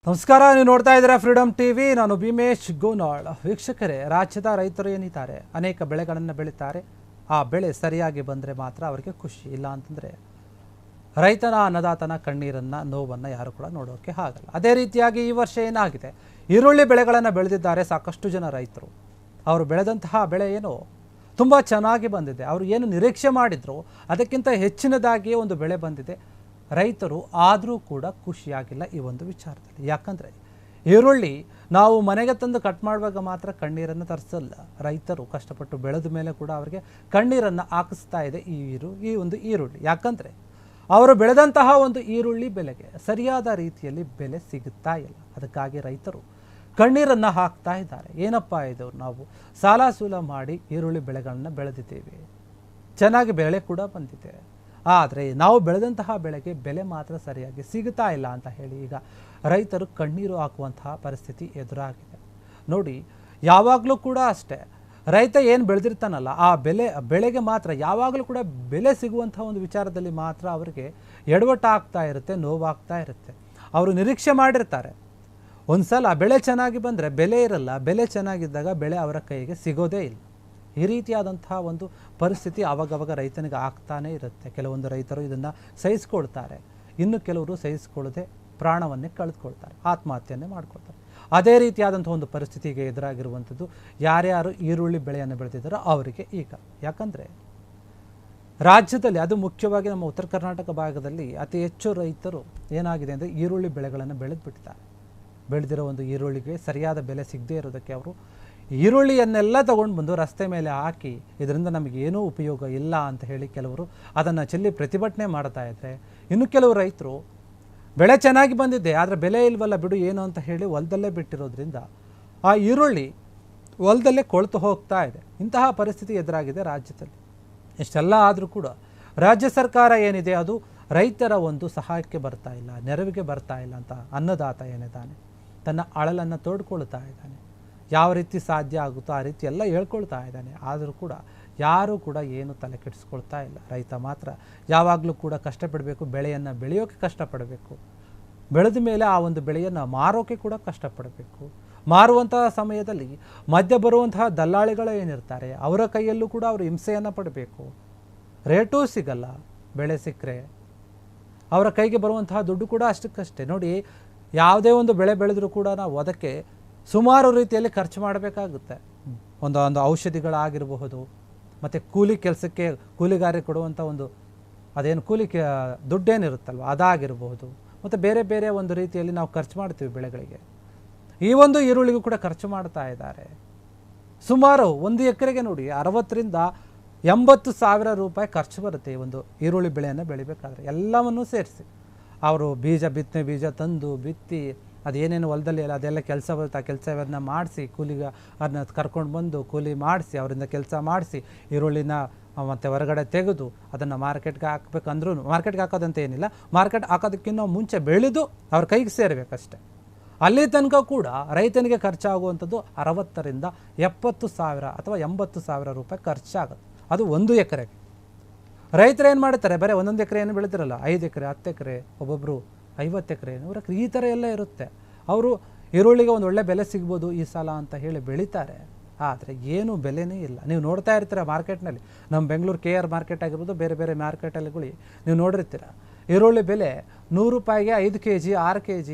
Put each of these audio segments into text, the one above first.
ನಮಸ್ಕಾರ, ನೀವು ನೋಡ್ತಾ ಇದ್ದೀರಾ ಫ್ರೀಡಮ್ ಟಿವಿ. ನಾನು ಭೀಮೇಶ್ ಗೋನಾಳ್. ವೀಕ್ಷಕರೇ, ರಾಜ್ಯದ ರೈತರು ಏನಿದ್ದಾರೆ ಅನೇಕ ಬೆಳೆಗಳನ್ನು ಬೆಳೀತಾರೆ. ಆ ಬೆಳೆ ಸರಿಯಾಗಿ ಬಂದರೆ ಮಾತ್ರ ಅವರಿಗೆ ಖುಷಿ. ಇಲ್ಲ ಅಂತಂದರೆ ರೈತನ ಅನ್ನದಾತನ ಕಣ್ಣೀರನ್ನು ನೋವನ್ನು ಯಾರು ಕೂಡ ನೋಡೋಕ್ಕೆ ಆಗಲ್ಲ. ಅದೇ ರೀತಿಯಾಗಿ ಈ ವರ್ಷ ಏನಾಗಿದೆ, ಈರುಳ್ಳಿ ಬೆಳೆಗಳನ್ನು ಬೆಳೆದಿದ್ದಾರೆ ಸಾಕಷ್ಟು ಜನ ರೈತರು. ಅವರು ಬೆಳೆದಂತಹ ಬೆಳೆ ಏನೋ ತುಂಬ ಚೆನ್ನಾಗಿ ಬಂದಿದೆ. ಅವರು ಏನು ನಿರೀಕ್ಷೆ ಮಾಡಿದ್ರು ಅದಕ್ಕಿಂತ ಹೆಚ್ಚಿನದಾಗಿಯೇ ಒಂದು ಬೆಳೆ ಬಂದಿದೆ. ರೈತರು ಆದರೂ ಕೂಡ ಖುಷಿಯಾಗಿಲ್ಲ ಈ ಒಂದು ವಿಚಾರದಲ್ಲಿ. ಯಾಕಂದರೆ ಈರುಳ್ಳಿ ನಾವು ಮನೆಗೆ ತಂದು ಕಟ್ ಮಾಡುವಾಗ ಮಾತ್ರ ಕಣ್ಣೀರನ್ನು ತರಿಸಲ್ಲ. ರೈತರು ಕಷ್ಟಪಟ್ಟು ಬೆಳೆದ ಮೇಲೆ ಕೂಡ ಅವರಿಗೆ ಕಣ್ಣೀರನ್ನು ಹಾಕಿಸ್ತಾ ಇದೆ ಈ ಒಂದು ಈರುಳ್ಳಿ. ಯಾಕಂದರೆ ಅವರು ಬೆಳೆದಂತಹ ಒಂದು ಈರುಳ್ಳಿ ಬೆಲೆಗೆ ಸರಿಯಾದ ರೀತಿಯಲ್ಲಿ ಬೆಲೆ ಸಿಗುತ್ತಾ ಇಲ್ಲ. ಅದಕ್ಕಾಗಿ ರೈತರು ಕಣ್ಣೀರನ್ನು ಹಾಕ್ತಾ ಇದ್ದಾರೆ. ಏನಪ್ಪ ಇದು, ನಾವು ಸಾಲ ಸೂಲ ಮಾಡಿ ಈರುಳ್ಳಿ ಬೆಳೆಗಳನ್ನು ಬೆಳೆದಿದ್ದೇವೆ, ಚೆನ್ನಾಗಿ ಬೆಳೆ ಕೂಡ ಬಂದಿದೆ, ಆದರೆ ನಾವು ಬೆಳೆದಂತಹ ಬೆಳೆಗೆ ಬೆಲೆ ಮಾತ್ರ ಸರಿಯಾಗಿ ಸಿಗುತ್ತಾ ಇಲ್ಲ ಅಂತ ಹೇಳಿ ಈಗ ರೈತರು ಕಣ್ಣೀರು ಹಾಕುವಂತಹ ಪರಿಸ್ಥಿತಿ ಎದುರಾಗಿದೆ. ನೋಡಿ, ಯಾವಾಗಲೂ ಕೂಡ ಅಷ್ಟೇ, ರೈತ ಏನು ಬೆಳೆದಿರ್ತಾನಲ್ಲ ಆ ಬೆಳೆಗೆ ಮಾತ್ರ ಯಾವಾಗಲೂ ಕೂಡ ಬೆಲೆ ಸಿಗುವಂತಹ ಒಂದು ವಿಚಾರದಲ್ಲಿ ಮಾತ್ರ ಅವರಿಗೆ ಎಡವಟ್ಟು ಆಗ್ತಾ ಇರುತ್ತೆ, ನೋವಾಗ್ತಾ ಇರುತ್ತೆ. ಅವರು ನಿರೀಕ್ಷೆ ಮಾಡಿರ್ತಾರೆ, ಒಂದು ಸಲ ಬೆಳೆ ಚೆನ್ನಾಗಿ ಬಂದರೆ ಬೆಲೆ ಇರಲ್ಲ, ಬೆಲೆ ಚೆನ್ನಾಗಿದ್ದಾಗ ಬೆಳೆ ಅವರ ಕೈಗೆ ಸಿಗೋದೇ ಇಲ್ಲ. ಈ ರೀತಿಯಾದಂತಹ ಒಂದು ಪರಿಸ್ಥಿತಿ ಆವಾಗವಾಗ ರೈತನಿಗೆ ಆಗ್ತಾನೇ ಇರುತ್ತೆ. ಕೆಲವೊಂದು ರೈತರು ಇದನ್ನು ಸಹಿಸ್ಕೊಳ್ತಾರೆ, ಇನ್ನು ಕೆಲವರು ಸಹಿಸ್ಕೊಳ್ಳದೆ ಪ್ರಾಣವನ್ನೇ ಕಳೆದುಕೊಳ್ತಾರೆ, ಆತ್ಮಹತ್ಯೆಯನ್ನೇ ಮಾಡ್ಕೊಳ್ತಾರೆ. ಅದೇ ರೀತಿಯಾದಂಥ ಒಂದು ಪರಿಸ್ಥಿತಿಗೆ ಎದುರಾಗಿರುವಂಥದ್ದು ಯಾರ್ಯಾರು ಈರುಳ್ಳಿ ಬೆಳೆಯನ್ನು ಬೆಳೆದಿದ್ದಾರೋ ಅವರಿಗೆ ಈಗ. ಯಾಕಂದರೆ ರಾಜ್ಯದಲ್ಲಿ, ಅದು ಮುಖ್ಯವಾಗಿ ನಮ್ಮ ಉತ್ತರ ಕರ್ನಾಟಕ ಭಾಗದಲ್ಲಿ ಅತಿ ಹೆಚ್ಚು ರೈತರು ಏನಾಗಿದೆ ಅಂದರೆ ಈರುಳ್ಳಿ ಬೆಳೆಗಳನ್ನು ಬೆಳೆದುಬಿಟ್ಟಿದ್ದಾರೆ. ಬೆಳೆದಿರೋ ಒಂದು ಈರುಳ್ಳಿಗೆ ಸರಿಯಾದ ಬೆಲೆ ಸಿಗದೇ ಇರೋದಕ್ಕೆ ಅವರು ಈರುಳ್ಳಿಯನ್ನೆಲ್ಲ ತಗೊಂಡು ಬಂದು ರಸ್ತೆ ಮೇಲೆ ಹಾಕಿ ಇದರಿಂದ ನಮಗೇನೂ ಉಪಯೋಗ ಇಲ್ಲ ಅಂತ ಹೇಳಿ ಕೆಲವರು ಅದನ್ನು ಚೆಲ್ಲಿ ಪ್ರತಿಭಟನೆ ಮಾಡ್ತಾ ಇದ್ದಾರೆ. ಇನ್ನು ಕೆಲವು ರೈತರು ಬೆಳೆ ಚೆನ್ನಾಗಿ ಬಂದಿದೆ ಆದರೆ ಬೆಲೆ ಇಲ್ವಲ್ಲ ಬಿಡು ಏನು ಅಂತ ಹೇಳಿ ಹೊಲದಲ್ಲೇ ಬಿಟ್ಟಿರೋದ್ರಿಂದ ಆ ಈರುಳ್ಳಿ ಹೊಲದಲ್ಲೇ ಕೊಳ್ತು ಹೋಗ್ತಾ ಇದೆ. ಇಂತಹ ಪರಿಸ್ಥಿತಿ ಎದುರಾಗಿದೆ ರಾಜ್ಯದಲ್ಲಿ. ಇಷ್ಟೆಲ್ಲ ಆದರೂ ಕೂಡ ರಾಜ್ಯ ಸರ್ಕಾರ ಏನಿದೆ ಅದು ರೈತರ ಒಂದು ಸಹಾಯಕ್ಕೆ ಬರ್ತಾ ಇಲ್ಲ, ನೆರವಿಗೆ ಬರ್ತಾ ಇಲ್ಲ ಅಂತ ಅನ್ನದಾತ ಏನಿದ್ದಾನೆ ತನ್ನ ಅಳಲನ್ನು ತೋಡ್ಕೊಳ್ತಾ ಇದ್ದಾನೆ. ಯಾವ ರೀತಿ ಸಾಧ್ಯ ಆಗುತ್ತೋ ಆ ರೀತಿ ಎಲ್ಲ ಹೇಳ್ಕೊಳ್ತಾ ಇದ್ದಾನೆ. ಆದರೂ ಕೂಡ ಯಾರೂ ಕೂಡ ಏನು ತಲೆ ಕೆಡಿಸ್ಕೊಳ್ತಾ ಇಲ್ಲ. ರೈತ ಮಾತ್ರ ಯಾವಾಗಲೂ ಕೂಡ ಕಷ್ಟಪಡಬೇಕು, ಬೆಳೆಯನ್ನು ಬೆಳೆಯೋಕ್ಕೆ ಕಷ್ಟಪಡಬೇಕು, ಬೆಳೆದ ಮೇಲೆ ಆ ಒಂದು ಬೆಳೆಯನ್ನು ಮಾರೋಕ್ಕೆ ಕೂಡ ಕಷ್ಟಪಡಬೇಕು. ಮಾರುವಂತಹ ಸಮಯದಲ್ಲಿ ಮಧ್ಯೆ ಬರುವಂತಹ ದಲ್ಲಾಳಿಗಳು ಏನಿರ್ತಾರೆ ಅವರ ಕೈಯಲ್ಲೂ ಕೂಡ ಅವರು ಹಿಂಸೆಯನ್ನು ಪಡಬೇಕು. ರೇಟೂ ಸಿಗಲ್ಲ, ಬೆಳೆ ಸಿಕ್ಕರೆ ಅವರ ಕೈಗೆ ಬರುವಂತಹ ದುಡ್ಡು ಕೂಡ ಅಷ್ಟಕ್ಕಷ್ಟೇ. ನೋಡಿ, ಯಾವುದೇ ಒಂದು ಬೆಳೆ ಬೆಳೆದರೂ ಕೂಡ ನಾವು ಅದಕ್ಕೆ ಸುಮಾರು ರೀತಿಯಲ್ಲಿ ಖರ್ಚು ಮಾಡಬೇಕಾಗುತ್ತೆ. ಒಂದು ಔಷಧಿಗಳಾಗಿರಬಹುದು, ಮತ್ತು ಕೂಲಿ ಕೆಲಸಕ್ಕೆ ಕೂಲಿಗಾರಿಗೆ ಕೊಡುವಂಥ ಒಂದು ಅದೇನು ದುಡ್ಡೇನಿರುತ್ತಲ್ವ ಅದಾಗಿರಬಹುದು, ಮತ್ತು ಬೇರೆ ಬೇರೆ ಒಂದು ರೀತಿಯಲ್ಲಿ ನಾವು ಖರ್ಚು ಮಾಡ್ತೀವಿ ಬೆಳೆಗಳಿಗೆ. ಈ ಒಂದು ಈರುಳ್ಳಿಗೂ ಕೂಡ ಖರ್ಚು ಮಾಡ್ತಾ ಇದ್ದಾರೆ. ಸುಮಾರು ಒಂದು ಎಕರೆಗೆ ನೋಡಿ 60,000 to 80,000 ರೂಪಾಯಿ ಖರ್ಚು ಬರುತ್ತೆ ಈ ಒಂದು ಈರುಳ್ಳಿ ಬೆಳೆಯನ್ನು ಬೆಳಿಬೇಕಾದ್ರೆ. ಎಲ್ಲವನ್ನೂ ಸೇರಿಸಿ ಅವರು ಬಿತ್ತನೆ ಬೀಜ ತಂದು ಬಿತ್ತಿ ಅದೇನೇನು ಹೊಲದಲ್ಲಿ ಇಲ್ಲ ಅದೆಲ್ಲ ಕೆಲಸ ಬರುತ್ತೆ, ಆ ಕೆಲಸವನ್ನು ಮಾಡಿಸಿ ಅದನ್ನ ಕರ್ಕೊಂಡು ಬಂದು ಕೂಲಿ ಮಾಡಿಸಿ ಅವರಿಂದ ಕೆಲಸ ಮಾಡಿಸಿ ಈರುಳ್ಳಿನ ಮತ್ತು ಹೊರಗಡೆ ತೆಗೆದು ಅದನ್ನು ಮಾರ್ಕೆಟ್ಗೆ ಹಾಕಬೇಕಂದ್ರೂ, ಮಾರ್ಕೆಟ್ಗೆ ಹಾಕೋದಂತ ಏನಿಲ್ಲ, ಮಾರ್ಕೆಟ್ ಹಾಕೋದಕ್ಕಿಂತ ಮುಂಚೆ ಬೆಳೆದು ಅವ್ರ ಕೈಗೆ ಸೇರಬೇಕಷ್ಟೆ. ಅಲ್ಲಿ ತನಕ ಕೂಡ ರೈತನಿಗೆ ಖರ್ಚಾಗುವಂಥದ್ದು 60,000 to 70,000 ಅಥವಾ 80,000 ರೂಪಾಯಿ ಖರ್ಚಾಗುತ್ತೆ. ಅದು 1 ಎಕರೆಗೆ. ರೈತರು ಏನು ಮಾಡ್ತಾರೆ, ಬರೀ 1 ಎಕರೆ ಏನು ಬೆಳೀತಾರಲ್ಲ, 5 ಎಕರೆ 10 ಎಕರೆ, ಒಬ್ಬೊಬ್ಬರು 50 ಎಕರೆ 100 ಎಕರೆ, ಈ ಥರ ಎಲ್ಲ ಇರುತ್ತೆ. ಅವರು ಈರುಳ್ಳಿಗೆ ಒಂದು ಒಳ್ಳೆ ಬೆಲೆ ಸಿಗ್ಬೋದು ಈ ಸಲ ಅಂತ ಹೇಳಿ ಬೆಳೀತಾರೆ, ಆದರೆ ಏನು ಬೆಲೆನೇ ಇಲ್ಲ. ನೀವು ನೋಡ್ತಾ ಇರ್ತೀರ ಮಾರ್ಕೆಟ್ನಲ್ಲಿ, ನಮ್ಮ ಬೆಂಗಳೂರು KR ಮಾರ್ಕೆಟ್ ಆಗಿರ್ಬೋದು, ಬೇರೆ ಬೇರೆ ಮಾರ್ಕೆಟಲ್ಲಿಗಳು ನೀವು ನೋಡಿರ್ತೀರ, ಈರುಳ್ಳಿ ಬೆಲೆ 100 ರೂಪಾಯಿಗೆ 5 kg 6 kg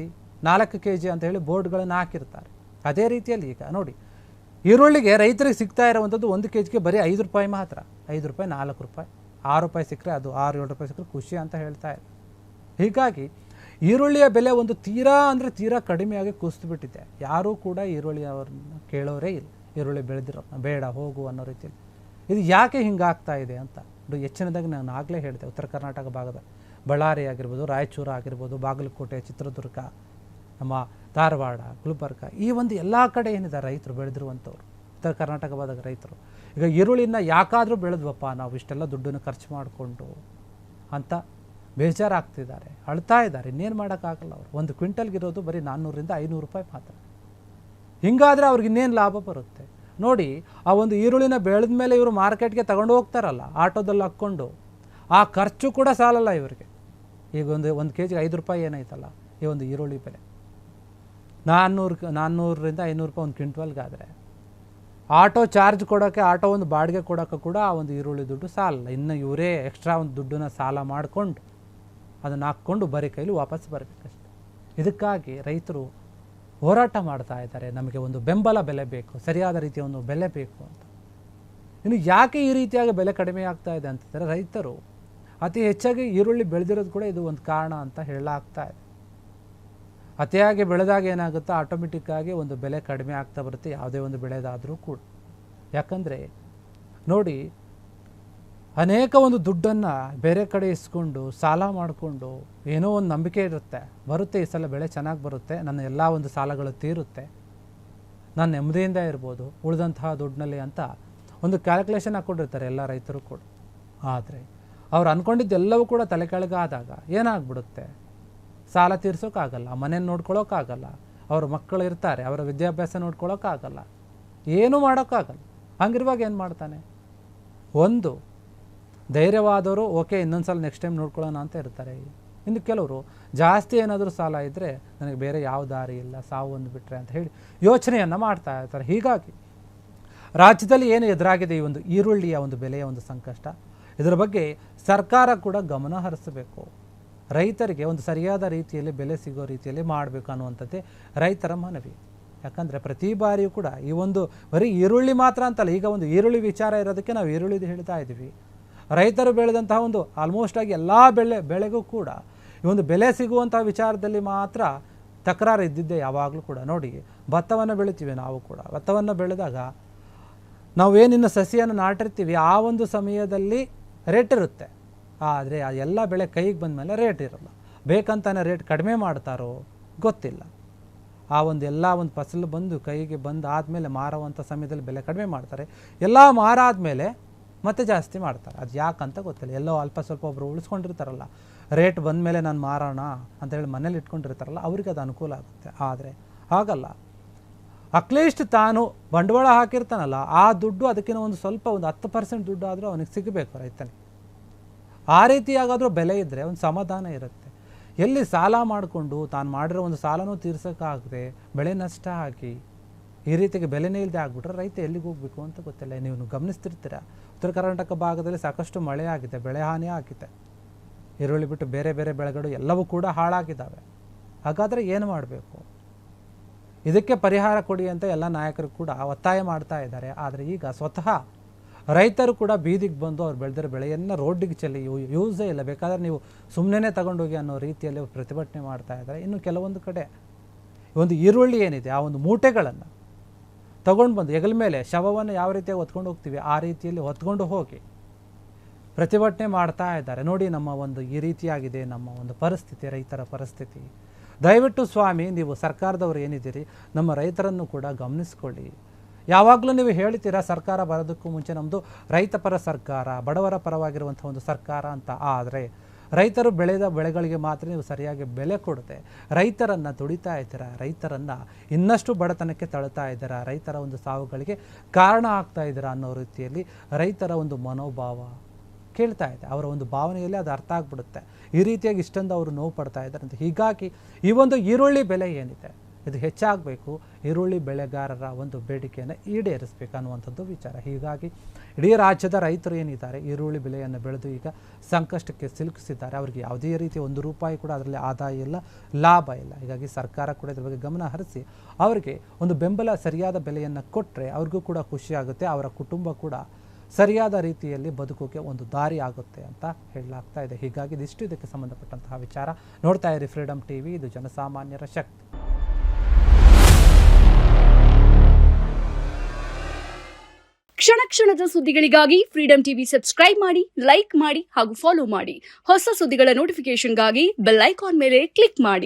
4 kg ಅಂತ ಹೇಳಿ ಬೋರ್ಡ್ಗಳನ್ನು ಹಾಕಿರ್ತಾರೆ. ಅದೇ ರೀತಿಯಲ್ಲಿ ಈಗ ನೋಡಿ, ಈರುಳ್ಳಿಗೆ ರೈತರಿಗೆ ಸಿಗ್ತಾ ಇರೋವಂಥದ್ದು 1 kgಗೆ ಬರೀ 5 ರೂಪಾಯಿ ಮಾತ್ರ. 5 ರೂಪಾಯಿ 4 ರೂಪಾಯಿ 6 ರೂಪಾಯಿ ಸಿಕ್ಕರೆ, ಅದು 6-7 ರೂಪಾಯಿ ಸಿಕ್ಕರೆ ಖುಷಿ ಅಂತ ಹೇಳ್ತಾ ಇದೆ. ಹೀಗಾಗಿ ಈರುಳ್ಳಿಯ ಬೆಲೆ ಒಂದು ತೀರಾ ಕಡಿಮೆಯಾಗಿ ಕುಸಿದುಬಿಟ್ಟಿದೆ. ಯಾರೂ ಕೂಡ ಈರುಳ್ಳಿಯವ್ರನ್ನ ಕೇಳೋರೇ ಇಲ್ಲ, ಈರುಳ್ಳಿ ಬೆಳೆದಿರೋ ಬೇಡ ಹೋಗು ಅನ್ನೋ ರೀತಿಯಲ್ಲಿ. ಇದು ಯಾಕೆ ಹಿಂಗಾಗ್ತಾ ಇದೆ ಅಂತ ಹೆಚ್ಚಿನದಾಗಿ ನಾನು ಆಗಲೇ ಹೇಳಿದೆ. ಉತ್ತರ ಕರ್ನಾಟಕ ಭಾಗದ ಬಳ್ಳಾರಿ ಆಗಿರ್ಬೋದು, ರಾಯಚೂರು ಆಗಿರ್ಬೋದು, ಬಾಗಲಕೋಟೆ, ಚಿತ್ರದುರ್ಗ, ನಮ್ಮ ಧಾರವಾಡ, ಗುಲ್ಬರ್ಗ, ಈ ಒಂದು ಎಲ್ಲ ಕಡೆ ಏನಿದೆ ರೈತರು ಬೆಳೆದಿರುವಂಥವ್ರು, ಉತ್ತರ ಕರ್ನಾಟಕ ಭಾಗದ ರೈತರು ಈಗ ಈರುಳ್ಳಿನ ಯಾಕಾದರೂ ಬೆಳೆದ್ವಪ್ಪ ನಾವು ಇಷ್ಟೆಲ್ಲ ದುಡ್ಡನ್ನು ಖರ್ಚು ಮಾಡಿಕೊಂಡು ಅಂತ ಬೇಜಾರಾಗ್ತಿದ್ದಾರೆ, ಅಳ್ತಾ ಇದ್ದಾರೆ. ಇನ್ನೇನು ಮಾಡೋಕ್ಕಾಗಲ್ಲ. ಅವರು 1 ಕ್ವಿಂಟಲ್ಗಿರೋದು ಬರೀ 400 to 500 ರೂಪಾಯಿ ಮಾತ್ರ. ಹಿಂಗಾದರೆ ಅವ್ರಿಗೆ ಇನ್ನೇನು ಲಾಭ ಬರುತ್ತೆ ನೋಡಿ. ಆ ಒಂದು ಈರುಳ್ಳಿನ ಬೆಳೆದ ಮೇಲೆ ಇವರು ಮಾರ್ಕೆಟ್ಗೆ ತಗೊಂಡು ಹೋಗ್ತಾರಲ್ಲ ಆಟೋದಲ್ಲಿ ಹಾಕ್ಕೊಂಡು, ಆ ಖರ್ಚು ಕೂಡ ಸಾಲಲ್ಲ ಇವರಿಗೆ. ಈಗ ಒಂದು kg 5 ರೂಪಾಯಿ ಏನಾಯ್ತಲ್ಲ ಈ ಒಂದು ಈರುಳ್ಳಿ ಬೆಲೆ. 400ರಿಂದ 500 ರೂಪಾಯಿ ಒಂದು ಕ್ವಿಂಟಲ್ಗಾದರೆ ಆಟೋ ಚಾರ್ಜ್ ಕೊಡೋಕ್ಕೆ, ಆಟೋ ಒಂದು ಬಾಡಿಗೆ ಕೊಡೋಕ್ಕೆ ಕೂಡ ಆ ಒಂದು ಈರುಳ್ಳಿ ದುಡ್ಡು ಸಾಲಲ್ಲ. ಇನ್ನು ಇವರೇ ಎಕ್ಸ್ಟ್ರಾ ಒಂದು ದುಡ್ಡನ್ನ ಸಾಲ ಮಾಡಿಕೊಂಡು ಅದನ್ನು ಹಾಕ್ಕೊಂಡು ಬರೀ ಕೈಲಿ ವಾಪಸ್ ಬರಬೇಕಷ್ಟೆ. ಇದಕ್ಕಾಗಿ ರೈತರು ಹೋರಾಟ ಮಾಡ್ತಾ ಇದ್ದಾರೆ. ನಮಗೆ ಒಂದು ಬೆಂಬಲ ಬೆಲೆ ಬೇಕು, ಸರಿಯಾದ ರೀತಿಯ ಒಂದು ಬೆಲೆ ಬೇಕು ಅಂತ. ಇನ್ನು ಯಾಕೆ ಈ ರೀತಿಯಾಗಿ ಬೆಲೆ ಕಡಿಮೆ ಆಗ್ತಾ ಇದೆ ಅಂತಂದರೆ, ರೈತರು ಅತಿ ಹೆಚ್ಚಾಗಿ ಈರುಳ್ಳಿ ಬೆಳೆದಿರೋದು ಕೂಡ ಇದು ಒಂದು ಕಾರಣ ಅಂತ ಹೇಳಲಾಗ್ತಾ ಇದೆ. ಅತಿಯಾಗಿ ಬೆಳೆದಾಗ ಏನಾಗುತ್ತೋ ಆಟೋಮೆಟಿಕ್ಕಾಗಿ ಒಂದು ಬೆಲೆ ಕಡಿಮೆ ಆಗ್ತಾ ಬರುತ್ತೆ, ಯಾವುದೇ ಒಂದು ಬೆಳೆದಾದರೂ ಕೂಡ. ಯಾಕಂದರೆ ನೋಡಿ, ಅನೇಕ ಒಂದು ದುಡ್ಡನ್ನು ಬೇರೆ ಕಡೆ ಇಸ್ಕೊಂಡು ಸಾಲ ಮಾಡಿಕೊಂಡು ಏನೋ ಒಂದು ನಂಬಿಕೆ ಇರುತ್ತೆ, ಬರುತ್ತೆ ಈ ಸಲ ಬೆಳೆ ಚೆನ್ನಾಗಿ ಬರುತ್ತೆ, ನನ್ನ ಎಲ್ಲ ಒಂದು ಸಾಲಗಳು ತೀರುತ್ತೆ, ನಾನು ನೆಮ್ಮದಿಯಿಂದ ಇರ್ಬೋದು ಉಳಿದಂತಹ ದುಡ್ಡಿನಲ್ಲಿ ಅಂತ ಒಂದು ಕ್ಯಾಲ್ಕುಲೇಷನ್ ಹಾಕ್ಕೊಂಡಿರ್ತಾರೆ ಎಲ್ಲ ರೈತರು ಕೂಡ. ಆದರೆ ಅವ್ರು ಅಂದ್ಕೊಂಡಿದ್ದೆಲ್ಲವೂ ಕೂಡ ತಲೆ ಕೆಳಗಾದಾಗ ಏನಾಗ್ಬಿಡುತ್ತೆ, ಸಾಲ ತೀರ್ಸೋಕ್ಕಾಗಲ್ಲ, ಮನೇನ ನೋಡ್ಕೊಳ್ಳೋಕ್ಕಾಗಲ್ಲ, ಅವ್ರ ಮಕ್ಕಳು ಇರ್ತಾರೆ, ಅವರ ವಿದ್ಯಾಭ್ಯಾಸ ನೋಡ್ಕೊಳ್ಳೋಕ್ಕಾಗಲ್ಲ, ಏನೂ ಮಾಡೋಕ್ಕಾಗಲ್ಲ. ಹಂಗಿರುವಾಗ ಏನು ಮಾಡ್ತಾನೆ? ಒಂದು ಧೈರ್ಯವಾದವರು ಓಕೆ ಇನ್ನೊಂದು ಸಲ ನೆಕ್ಸ್ಟ್ ಟೈಮ್ ನೋಡ್ಕೊಳ್ಳೋಣ ಅಂತ ಇರ್ತಾರೆ. ಇನ್ನು ಕೆಲವರು ಜಾಸ್ತಿ ಏನಾದರೂ ಸಾಲ ಇದ್ದರೆ ನನಗೆ ಬೇರೆ ಯಾವ ದಾರಿ ಇಲ್ಲ, ಸಾವು ಒಂದು ಬಿಟ್ಟರೆ ಅಂತ ಹೇಳಿ ಯೋಚನೆಯನ್ನು ಮಾಡ್ತಾ ಇರ್ತಾರೆ. ಹೀಗಾಗಿ ರಾಜ್ಯದಲ್ಲಿ ಏನು ಎದುರಾಗಿದೆ ಈ ಒಂದು ಈರುಳ್ಳಿಯ ಒಂದು ಬೆಲೆಯ ಒಂದು ಸಂಕಷ್ಟ, ಇದರ ಬಗ್ಗೆ ಸರ್ಕಾರ ಕೂಡ ಗಮನ ಹರಿಸಬೇಕು. ರೈತರಿಗೆ ಒಂದು ಸರಿಯಾದ ರೀತಿಯಲ್ಲಿ ಬೆಲೆ ಸಿಗೋ ರೀತಿಯಲ್ಲಿ ಮಾಡಬೇಕು ಅನ್ನುವಂಥದ್ದೇ ರೈತರ ಮನವಿ. ಯಾಕಂದರೆ ಪ್ರತಿ ಬಾರಿಯೂ ಕೂಡ ಈ ಒಂದು ಬರೀ ಈರುಳ್ಳಿ ಮಾತ್ರ ಅಂತಲ್ಲ, ಈಗ ಒಂದು ಈರುಳ್ಳಿ ವಿಚಾರ ಇರೋದಕ್ಕೆ ನಾವು ಈರುಳ್ಳಿದು ಹೇಳ್ತಾ ಇದ್ದೀವಿ. ರೈತರು ಬೆಳೆದಂತಹ ಒಂದು ಆಲ್ಮೋಸ್ಟ್ ಆಗಿ ಎಲ್ಲ ಬೆಳೆಗೂ ಕೂಡ ಈ ಒಂದು ಬೆಲೆ ಸಿಗುವಂತಹ ವಿಚಾರದಲ್ಲಿ ಮಾತ್ರ ತಕರಾರು ಇದ್ದಿದ್ದೆ ಯಾವಾಗಲೂ ಕೂಡ. ನೋಡಿ, ಭತ್ತವನ್ನು ಬೆಳಿತೀವಿ ನಾವು ಕೂಡ. ಭತ್ತವನ್ನು ಬೆಳೆದಾಗ ನಾವೇನಿನ್ನು ಸಸಿಯನ್ನು ನಾಟಿರ್ತೀವಿ ಆ ಒಂದು ಸಮಯದಲ್ಲಿ ರೇಟ್ ಇರುತ್ತೆ, ಆದರೆ ಆ ಎಲ್ಲ ಬೆಳೆ ಕೈಗೆ ಬಂದ ಮೇಲೆ ರೇಟ್ ಇರೋಲ್ಲ. ಬೇಕಂತಾನೆ ರೇಟ್ ಕಡಿಮೆ ಮಾಡ್ತಾರೋ ಗೊತ್ತಿಲ್ಲ. ಆ ಒಂದು ಎಲ್ಲ ಒಂದು ಫಸಲು ಬಂದು ಕೈಗೆ ಬಂದು ಆದಮೇಲೆ ಮಾರುವಂಥ ಸಮಯದಲ್ಲಿ ಬೆಲೆ ಕಡಿಮೆ ಮಾಡ್ತಾರೆ, ಎಲ್ಲ ಮಾರ ಆದಮೇಲೆ ಮತ್ತೆ ಜಾಸ್ತಿ ಮಾಡ್ತಾರೆ. ಅದು ಯಾಕಂತ ಗೊತ್ತಿಲ್ಲ. ಎಲ್ಲೋ ಅಲ್ಪ ಸ್ವಲ್ಪ ಒಬ್ಬರು ಉಳಿಸ್ಕೊಂಡಿರ್ತಾರಲ್ಲ, ರೇಟ್ ಬಂದ ಮೇಲೆ ನಾನು ಮಾರೋಣ ಅಂತೇಳಿ ಮನೇಲಿ ಇಟ್ಕೊಂಡಿರ್ತಾರಲ್ಲ, ಅವ್ರಿಗೆ ಅದು ಅನುಕೂಲ ಆಗುತ್ತೆ. ಆದರೆ ಆಗಲ್ಲ. ಅಟ್ಲೀಸ್ಟ್ ತಾನು ಬಂಡವಾಳ ಹಾಕಿರ್ತಾನಲ್ಲ ಆ ದುಡ್ಡು ಅದಕ್ಕಿಂತ ಒಂದು ಸ್ವಲ್ಪ ಒಂದು 10% ದುಡ್ಡು ಆದರೂ ಅವನಿಗೆ ಸಿಗಬೇಕು ರೈತನಿಗೆ. ಆ ರೀತಿಯಾಗಾದರೂ ಬೆಲೆ ಇದ್ದರೆ ಒಂದು ಸಮಾಧಾನ ಇರುತ್ತೆ. ಎಲ್ಲಿ ಸಾಲ ಮಾಡಿಕೊಂಡು ತಾನು ಮಾಡಿರೋ ಒಂದು ಸಾಲನೂ ತೀರ್ಸೋಕ್ಕಾಗದೆ ಬೆಳೆ ನಷ್ಟ ಆಗಿ ಈ ರೀತಿಗೆ ಬೆಲೆನೇ ಇಲ್ಲದೆ ಆಗಿಬಿಟ್ರೆ ರೈತ ಎಲ್ಲಿಗೆ ಹೋಗಬೇಕು ಅಂತ ಗೊತ್ತಿಲ್ಲ. ನೀವು ಗಮನಿಸ್ತಿರ್ತೀರ, ಉತ್ತರ ಕರ್ನಾಟಕ ಭಾಗದಲ್ಲಿ ಸಾಕಷ್ಟು ಮಳೆ ಆಗಿದೆ, ಬೆಳೆ ಹಾನಿ ಆಗಿದೆ. ಈರುಳ್ಳಿ ಬಿಟ್ಟು ಬೇರೆ ಬೇರೆ ಬೆಳೆಗಳು ಎಲ್ಲವೂ ಕೂಡ ಹಾಳಾಗಿದ್ದಾವೆ. ಹಾಗಾದರೆ ಏನು ಮಾಡಬೇಕು? ಇದಕ್ಕೆ ಪರಿಹಾರ ಕೊಡಿ ಅಂತ ಎಲ್ಲ ನಾಯಕರು ಕೂಡ ಒತ್ತಾಯ ಮಾಡ್ತಾ ಇದ್ದಾರೆ. ಆದರೆ ಈಗ ಸ್ವತಃ ರೈತರು ಕೂಡ ಬೀದಿಗೆ ಬಂದು ಅವ್ರು ಬೆಳೆದಿರೋ ಬೆಳೆಯನ್ನು ರೋಡ್ಡಿಗೆ ಚೆಲ್ಲಿ ಯೂಸೇ ಇಲ್ಲ, ಬೇಕಾದರೆ ನೀವು ಸುಮ್ಮನೆ ತಗೊಂಡೋಗಿ ಅನ್ನೋ ರೀತಿಯಲ್ಲಿ ಪ್ರತಿಭಟನೆ ಮಾಡ್ತಾ ಇದ್ದಾರೆ. ಇನ್ನು ಕೆಲವೊಂದು ಕಡೆ ಒಂದು ಈರುಳ್ಳಿ ಏನಿದೆ ಆ ಒಂದು ಮೂಟೆಗಳನ್ನು ತಗೊಂಡು ಬಂದು ಹೆಗಲ ಮೇಲೆ ಶವವನ್ನು ಯಾವ ರೀತಿಯಾಗಿ ಹೊತ್ಕೊಂಡು ಹೋಗ್ತೀವಿ ಆ ರೀತಿಯಲ್ಲಿ ಹೊತ್ಕೊಂಡು ಹೋಗಿ ಪ್ರತಿಭಟನೆ ಮಾಡ್ತಾ ಇದ್ದಾರೆ. ನೋಡಿ, ನಮ್ಮ ಒಂದು ಈ ರೀತಿಯಾಗಿದೆ ನಮ್ಮ ಒಂದು ಪರಿಸ್ಥಿತಿ, ರೈತರ ಪರಿಸ್ಥಿತಿ. ದಯವಿಟ್ಟು ಸ್ವಾಮಿ, ನೀವು ಸರ್ಕಾರದವರು ಏನಿದ್ದೀರಿ ನಮ್ಮ ರೈತರನ್ನು ಕೂಡ ಗಮನಿಸ್ಕೊಳ್ಳಿ. ಯಾವಾಗಲೂ ನೀವು ಹೇಳ್ತೀರಾ ಸರ್ಕಾರ ಬರೋದಕ್ಕೂ ಮುಂಚೆ ನಮ್ಮದು ರೈತ ಪರ ಸರ್ಕಾರ, ಬಡವರ ಪರವಾಗಿರುವಂಥ ಒಂದು ಸರ್ಕಾರ ಅಂತ. ಆದರೆ ರೈತರು ಬೆಳೆದ ಬೆಳೆಗಳಿಗೆ ಮಾತ್ರ ನೀವು ಸರಿಯಾಗಿ ಬೆಲೆ ಕೊಡದೆ ರೈತರನ್ನು ದುಡಿತಾ ಇದ್ದೀರಾ, ರೈತರನ್ನು ಇನ್ನಷ್ಟು ಬಡತನಕ್ಕೆ ತಳ್ತಾ ಇದ್ದೀರಾ, ರೈತರ ಒಂದು ಸಾವುಗಳಿಗೆ ಕಾರಣ ಆಗ್ತಾ ಇದ್ದೀರಾ ಅನ್ನೋ ರೀತಿಯಲ್ಲಿ ರೈತರ ಒಂದು ಮನೋಭಾವ ಕೇಳ್ತಾ ಇದೆ. ಅವರ ಒಂದು ಭಾವನೆಯಲ್ಲಿ ಅದು ಅರ್ಥ ಆಗ್ಬಿಡುತ್ತೆ. ಈ ರೀತಿಯಾಗಿ ಇಷ್ಟೊಂದು ಅವರು ನೋವು ಪಡ್ತಾ ಇದ್ದಾರೆ ಅಂತ. ಹೀಗಾಗಿ ಈ ಒಂದು ಈರುಳ್ಳಿ ಬೆಲೆ ಏನಿದೆ ಇದು ಹೆಚ್ಚಾಗಬೇಕು, ಈರುಳ್ಳಿ ಬೆಳೆಗಾರರ ಒಂದು ಬೇಡಿಕೆಯನ್ನು ಈಡೇರಿಸಬೇಕು ಅನ್ನುವಂಥದ್ದು ವಿಚಾರ. ಹೀಗಾಗಿ ಇಡೀ ರಾಜ್ಯದ ರೈತರು ಏನಿದ್ದಾರೆ ಈರುಳ್ಳಿ ಬೆಲೆಯನ್ನು ಬೆಳೆದು ಈಗ ಸಂಕಷ್ಟಕ್ಕೆ ಸಿಲುಕಿಸಿದ್ದಾರೆ. ಅವರಿಗೆ ಯಾವುದೇ ರೀತಿ ₹1 ಕೂಡ ಅದರಲ್ಲಿ ಆದಾಯ ಇಲ್ಲ, ಲಾಭ ಇಲ್ಲ. ಹೀಗಾಗಿ ಸರ್ಕಾರ ಕೂಡ ಇದ್ರ ಬಗ್ಗೆ ಗಮನ ಹರಿಸಿ ಅವರಿಗೆ ಒಂದು ಬೆಂಬಲ ಸರಿಯಾದ ಬೆಲೆಯನ್ನು ಕೊಟ್ಟರೆ ಅವ್ರಿಗೂ ಕೂಡ ಖುಷಿಯಾಗುತ್ತೆ, ಅವರ ಕುಟುಂಬ ಕೂಡ ಸರಿಯಾದ ರೀತಿಯಲ್ಲಿ ಬದುಕೋಕೆ ಒಂದು ದಾರಿ ಆಗುತ್ತೆ ಅಂತ ಹೇಳಲಾಗ್ತಾ ಇದೆ. ಹೀಗಾಗಿ ಇದಿಷ್ಟು ಇದಕ್ಕೆ ಸಂಬಂಧಪಟ್ಟಂತಹ ವಿಚಾರ. ನೋಡ್ತಾ ಇರಿ ಫ್ರೀಡಮ್ ಟಿವಿ, ಇದು ಜನಸಾಮಾನ್ಯರ ಶಕ್ತಿ. ಕ್ಷಣ ಕ್ಷಣದ ಸುದ್ದಿಗಳಿಗಾಗಿ ಫ್ರೀಡಮ್ ಟಿವಿ ಸಬ್ಸ್ಕ್ರೈಬ್ ಮಾಡಿ, ಲೈಕ್ ಮಾಡಿ ಹಾಗೂ ಫಾಲೋ ಮಾಡಿ. ಹೊಸ ಸುದ್ದಿಗಳ ನೋಟಿಫಿಕೇಶನ್ಗಾಗಿ ಬೆಲ್ ಐಕಾನ್ ಮೇಲೆ ಕ್ಲಿಕ್ ಮಾಡಿ.